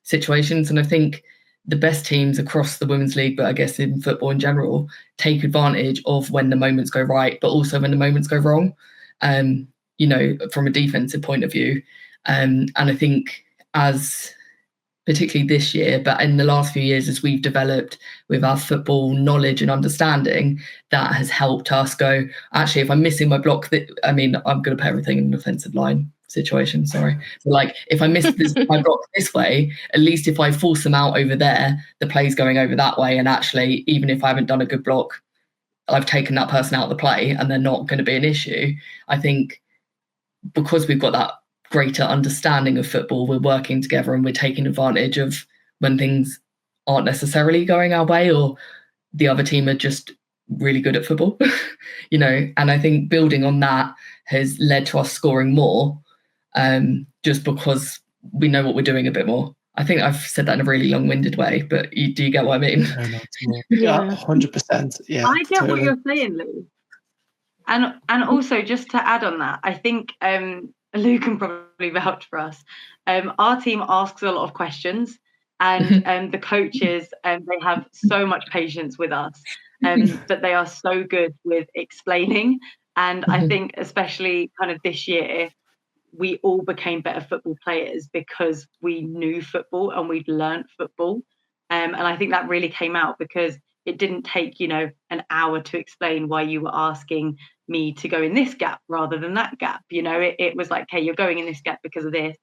situations. And I think the best teams across the Women's League, but I guess in football in general, take advantage of when the moments go right, but also when the moments go wrong, from a defensive point of view. And I think particularly this year, but in the last few years, as we've developed with our football knowledge and understanding, that has helped us go, actually, if I'm missing my block, I'm going to put everything in an offensive line situation, sorry. But like, if I miss my block this way, at least if I force them out over there, the play's going over that way. And actually, even if I haven't done a good block, I've taken that person out of the play and they're not going to be an issue. I think because we've got that greater understanding of football, we're working together and we're taking advantage of when things aren't necessarily going our way or the other team are just really good at football, and I think building on that has led to us scoring more, just because we know what we're doing a bit more. I think I've said that in a really long-winded way, but do you get what I mean? Yeah, 100%. Yeah, I get what you're saying, Lou. And also, just to add on that, I think Lou can probably vouch for us. Our team asks a lot of questions, and the coaches, they have so much patience with us, that they are so good with explaining. And I think especially kind of this year, we all became better football players because we knew football and we'd learned football. And I think that really came out because it didn't take, an hour to explain why you were asking me to go in this gap rather than that gap. It was like, hey, you're going in this gap because of this.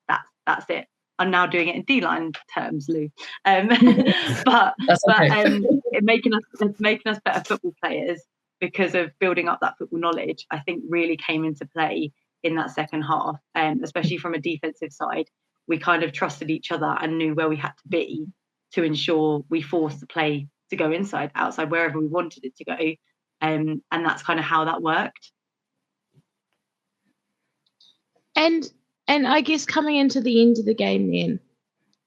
That's it. I'm now doing it in D-line terms, Lou. But it making us better football players because of building up that football knowledge, I think really came into play in that second half, especially from a defensive side. We kind of trusted each other and knew where we had to be to ensure we forced the play to go inside, outside, wherever we wanted it to go. And that's kind of how that worked. And I guess coming into the end of the game then,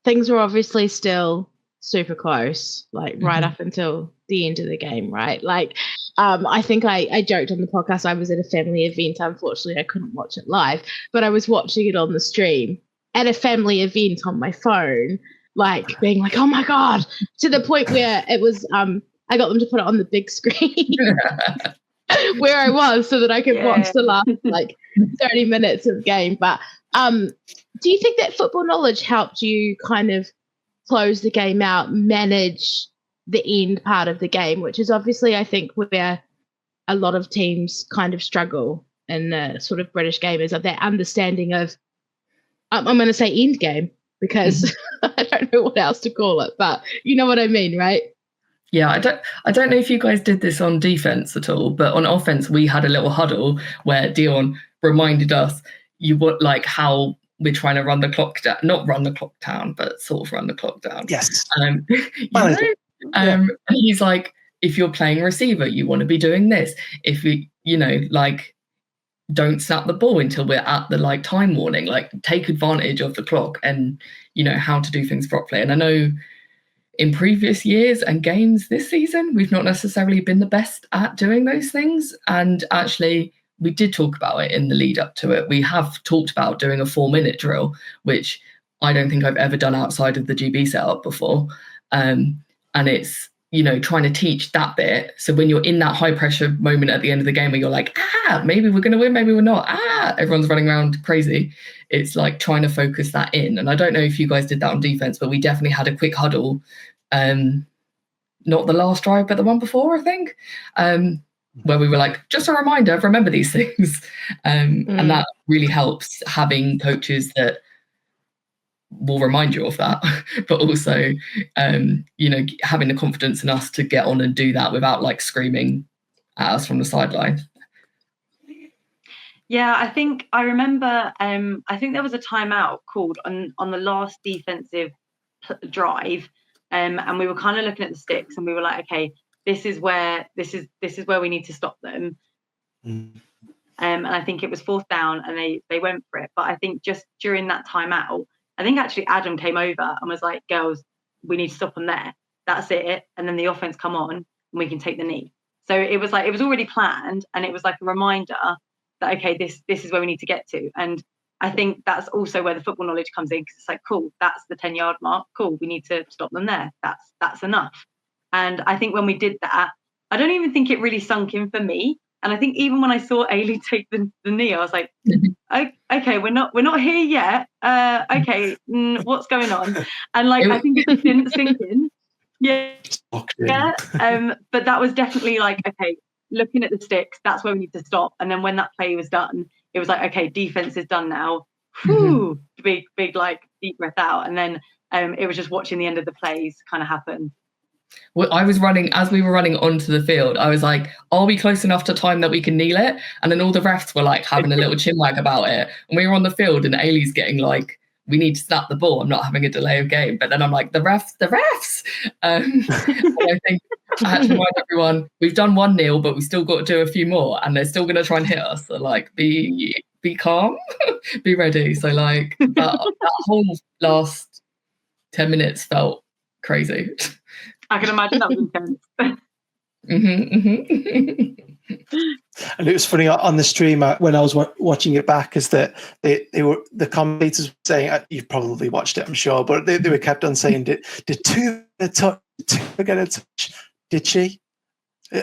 things were obviously still super close, like right up until the end of the game, right? Like, I think I joked on the podcast, I was at a family event. Unfortunately, I couldn't watch it live, but I was watching it on the stream at a family event on my phone, like being like, oh my God, to the point where it was, I got them to put it on the big screen where I was so that I could watch the last like 30 minutes of game. But do you think that football knowledge helped you kind of close the game out, manage the end part of the game, which is obviously, I think, where a lot of teams kind of struggle in the sort of British game, is of that understanding of, I'm going to say end game because I don't know what else to call it, but you know what I mean, right? Yeah, I don't know if you guys did this on defense at all, but on offense, we had a little huddle where Dion reminded us how we're trying to run the clock down, not run the clock down, but sort of run the clock down. Yes. And he's like, if you're playing receiver, you want to be doing this. If don't snap the ball until we're at the time warning, take advantage of the clock and, how to do things properly. And I know in previous years and games this season, we've not necessarily been the best at doing those things. And actually, we did talk about it in the lead up to it. We have talked about doing a 4-minute drill, which I don't think I've ever done outside of the GB setup before. And it's, trying to teach that bit. So when you're in that high pressure moment at the end of the game where you're like, maybe we're going to win, maybe we're not. Everyone's running around crazy. It's like trying to focus that in. And I don't know if you guys did that on defense, but we definitely had a quick huddle. Not the last drive, but the one before, I think. where we were like, just a reminder, remember these things. And that really helps, having coaches that will remind you of that, but also, having the confidence in us to get on and do that without like screaming at us from the sideline. Yeah, I remember, I think there was a timeout called on the last defensive drive, and we were kind of looking at the sticks and we were like, okay, this is where we need to stop them. And I think it was 4th down and they went for it. But I think just during that timeout, I think actually Adam came over and was like, girls, we need to stop them there. That's it. And then the offense come on and we can take the knee. So it was already planned, and it was like a reminder that, okay, this is where we need to get to. And I think that's also where the football knowledge comes in, because it's like, cool, that's the 10-yard mark. Cool, we need to stop them there. That's enough. And I think when we did that, I don't even think it really sunk in for me. And I think even when I saw Ailey take the knee, I was like, okay, we're not here yet. Okay, what's going on? And like, I think it just didn't sink in. Yeah. But that was definitely like, okay, looking at the sticks, that's where we need to stop. And then when that play was done, it was like, okay, defense is done now. Whew, big like deep breath out. And then it was just watching the end of the plays kind of happen. Well, as we were running onto the field, I was like, are we close enough to time that we can kneel it? And then all the refs were like having a little chinwag about it. And we were on the field and Ailey's getting like, we need to snap the ball. I'm not having a delay of game. But then I'm like, the refs. And I think I had to remind everyone, we've done 1 kneel, but we still got to do a few more. And they're still going to try and hit us. So like, be calm, be ready. So like that whole last 10 minutes felt crazy. I can imagine that was intense. And it was funny on the stream when I was watching it back, is that the commentators were saying, you've probably watched it, I'm sure, but they were kept on saying, did two get a touch? Did she?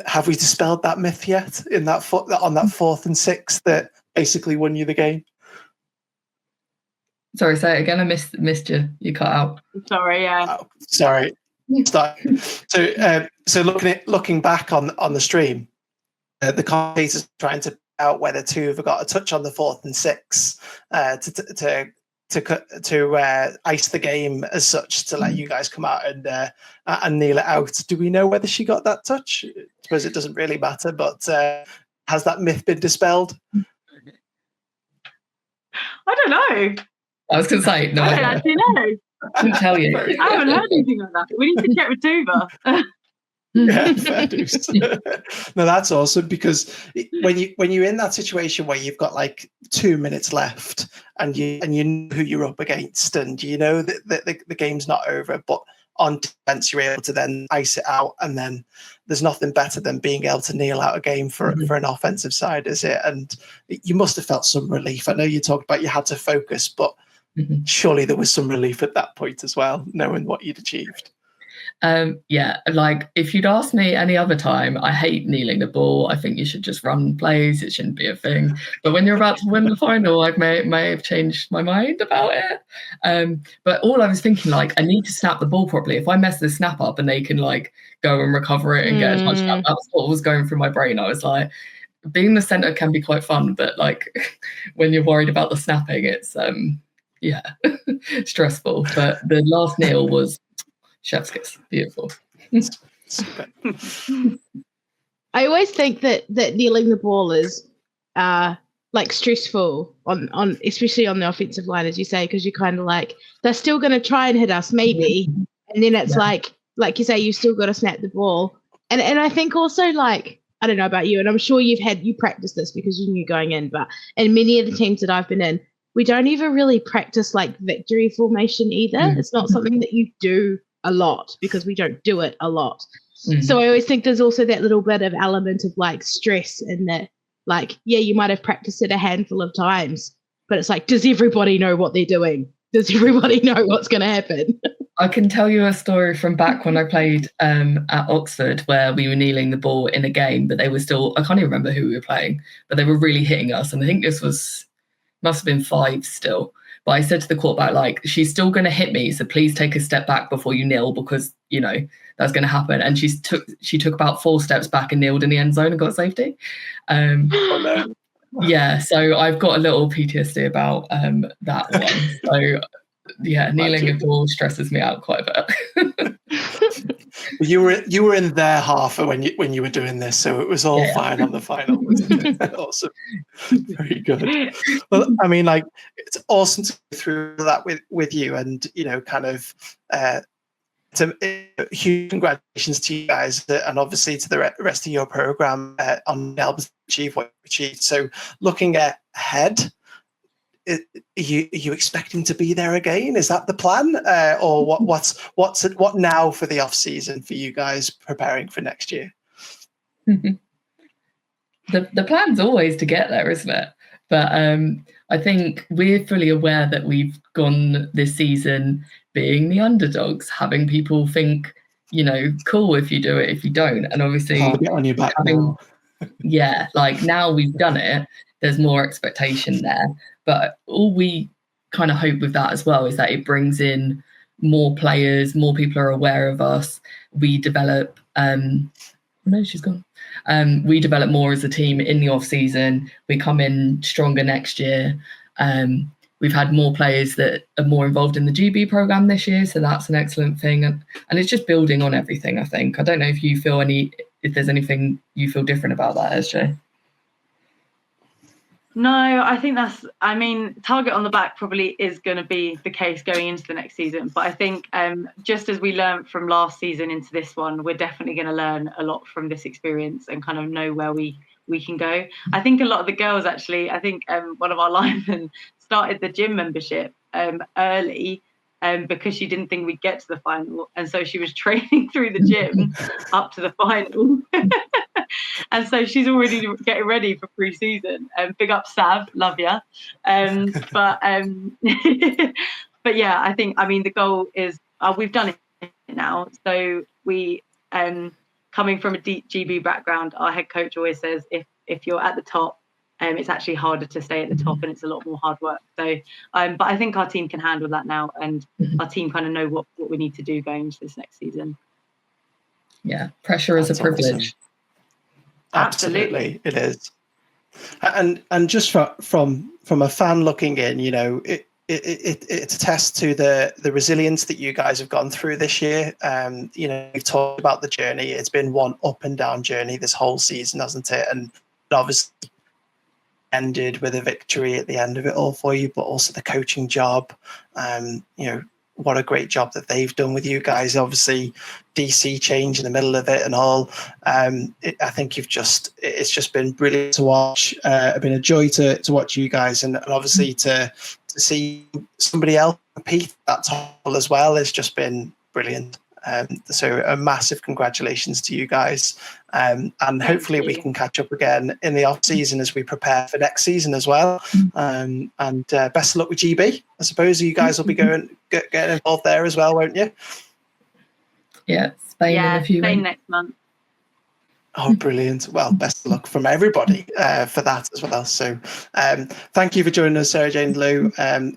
Have we dispelled that myth yet on that 4th and 6 that basically won you the game? Sorry, say it again. I missed you. You cut out. Sorry, yeah. Oh, sorry. So looking back on the stream, the commentators trying to out whether two have got a touch on the 4th and 6 to ice the game as such, to let you guys come out and kneel it out. Do we know whether she got that touch? I suppose it doesn't really matter, but has that myth been dispelled? I don't know. I was going to say, no. I don't actually know. I can tell you. I haven't heard anything like that. We need to check with Tuva. Yeah, fair dues. No, that's awesome, because when you're in that situation where you've got like 2 minutes left and you know who you're up against, and you know that the game's not over, but on defense you're able to then ice it out, and then there's nothing better than being able to kneel out a game for an offensive side, is it? And you must have felt some relief. I know you talked about you had to focus, but surely there was some relief at that point as well, knowing what you'd achieved. Yeah, like if you'd asked me any other time, I hate kneeling the ball. I think you should just run plays. It shouldn't be a thing. But when you're about to win the final, I may have changed my mind about it. But all I was thinking, like, I need to snap the ball properly. If I mess the snap up and they can like go and recover it and get a touchdown, that's what was going through my brain. I was like, being the center can be quite fun, but like when you're worried about the snapping, it's stressful. But the last kneel was chef's kiss. Beautiful. I always think that kneeling the ball is like stressful on especially on the offensive line, as you say, because you're kind of like, they're still going to try and hit us maybe, and then it's like you say, you still got to snap the ball. And I think also, like, I don't know about you, and I'm sure you practiced this because you knew going in, but in many of the teams that I've been in, we don't even really practice like victory formation either. It's not something that you do a lot because we don't do it a lot. So I always think there's also that little bit of element of like stress in that, like, yeah, you might have practiced it a handful of times, but it's like, does everybody know what they're doing? Does everybody know what's going to happen? I can tell you a story from back when I played at Oxford, where we were kneeling the ball in a game, but they were still, I can't even remember who we were playing, but they were really hitting us. And I think this must have been 5 still. But I said to the quarterback, like, she's still going to hit me, so please take a step back before you kneel, because, you know, that's going to happen. And she took about 4 steps back and kneeled in the end zone and got safety. Oh, no. Yeah, so I've got a little PTSD about that one. So yeah, kneeling at all stresses me out quite a bit. You were in their half when you were doing this, so it was all fine on the final. Awesome, very good. Well, I mean, like, it's awesome to go through that with you, and you know, kind of. Huge congratulations to you guys, and obviously to the rest of your program on helping achieve what you achieved. So, looking ahead, are you expecting to be there again? Is that the plan, or what now for the off season for you guys preparing for next year? The plan's always to get there, isn't it? But I think we're fully aware that we've gone this season being the underdogs, having people think, you know, cool if you do it, if you don't. And obviously, get on your back now. Yeah, like now we've done it, there's more expectation there. But all we kind of hope with that as well is that it brings in more players, more people are aware of us. We develop, no, she's gone. We develop more as a team in the off season. We come in stronger next year. We've had more players that are more involved in the GB program this year, so that's an excellent thing. And it's just building on everything, I think. I don't know if you feel if there's anything you feel different about that, SJ. No, I think target on the back probably is going to be the case going into the next season. But I think just as we learned from last season into this one, we're definitely going to learn a lot from this experience and kind of know where we can go. I think a lot of the girls, actually, I think one of our linemen started the gym membership early because she didn't think we'd get to the final. And so she was training through the gym up to the final. And so she's already getting ready for pre-season. Big up Sav, love ya. But yeah, I think, the goal is we've done it now. So we, coming from a deep GB background, our head coach always says if you're at the top, it's actually harder to stay at the top, and it's a lot more hard work. So, but I think our team can handle that now, and our team kind of know what we need to do going into this next season. Yeah, pressure is a privilege. Awesome. Absolutely, it is. And just from a fan looking in, you know, it attests to the resilience that you guys have gone through this year. You know, we've talked about the journey. It's been one up and down journey this whole season, hasn't it? And obviously ended with a victory at the end of it all for you, but also the coaching job. You know, what a great job that they've done with you guys. Obviously, DC change in the middle of it and all. I think it's just been brilliant to watch. It's been a joy to watch you guys, and obviously to see somebody else compete at that title as well has just been brilliant. So a massive congratulations to you guys. And hopefully we can catch up again in the off season as we prepare for next season as well. And best of luck with GB. I suppose you guys will be getting involved there as well, won't you? Yeah, Spain in a few Spain weeks. next month. Oh, brilliant. Well, best of luck from everybody for that as well. So thank you for joining us, Sarah Jane Lou.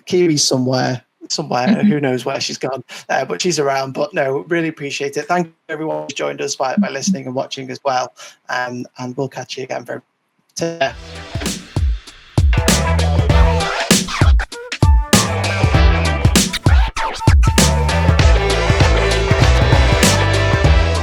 Kiwi somewhere, who knows where she's gone, but she's around. But no, really appreciate it. Thank you everyone who's joined us by listening and watching as well. And we'll catch you again very soon.